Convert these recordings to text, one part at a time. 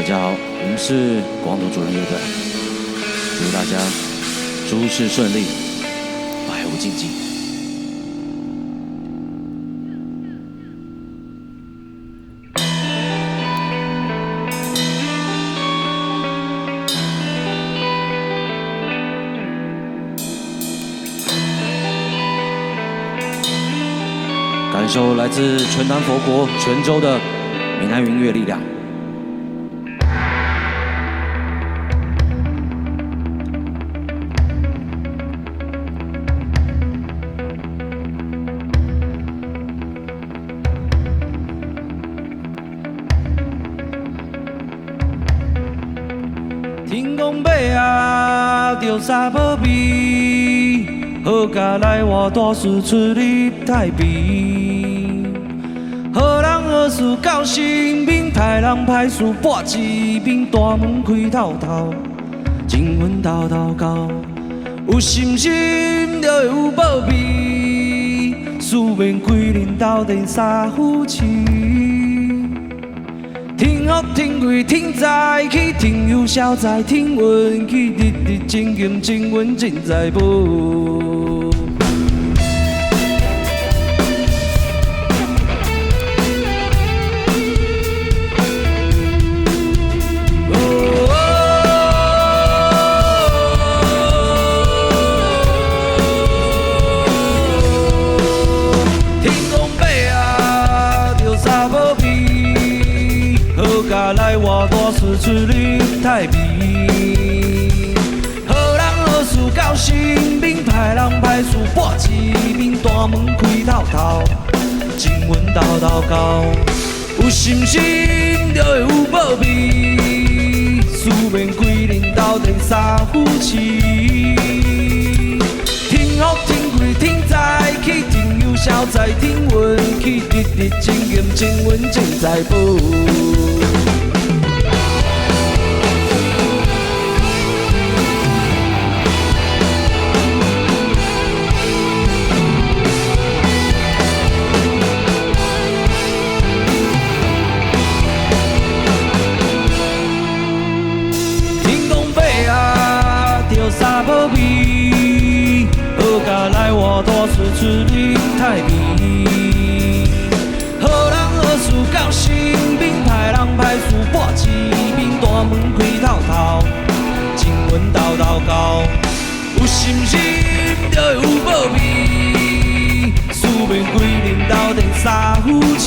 家好，我们是光头主人乐队，祝大家诸事顺利，百无禁忌。感受来自全南佛国泉州的闽南语音乐力量。天公伯啊，着三宝味，好佳来我大事出入太平。好人好事到身边，歹人歹事半一面，大门开透透，情分透透到。有心心就会有宝贝，思念归人斗阵三夫妻。天福天贵天在起，天有孝在天运气，日日真金真运真财宝。来我大事出入太平，好人好事到身边，歹人歹事半一面，大门开透透，情运斗斗到。有心心就会有宝贝，思念归人斗阵三夫妻。天福天贵天在起，天有孝在天运气，日日真金真运真财宝。三宝味，好佳来我大事出入太平。好人好事到身边，歹人歹事半一面，大门开透透，情运斗斗到。有心心就会有宝贝，思念归人斗阵三夫妻。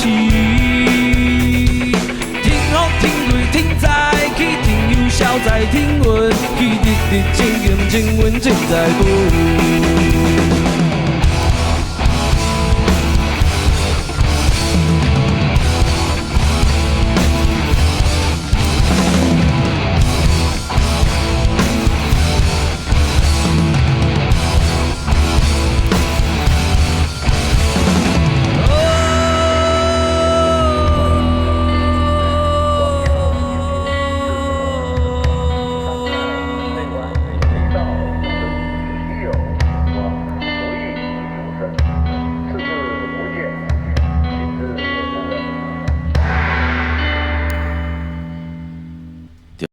天福天贵天在起，天有孝在天运气，日日真金真运真财宝。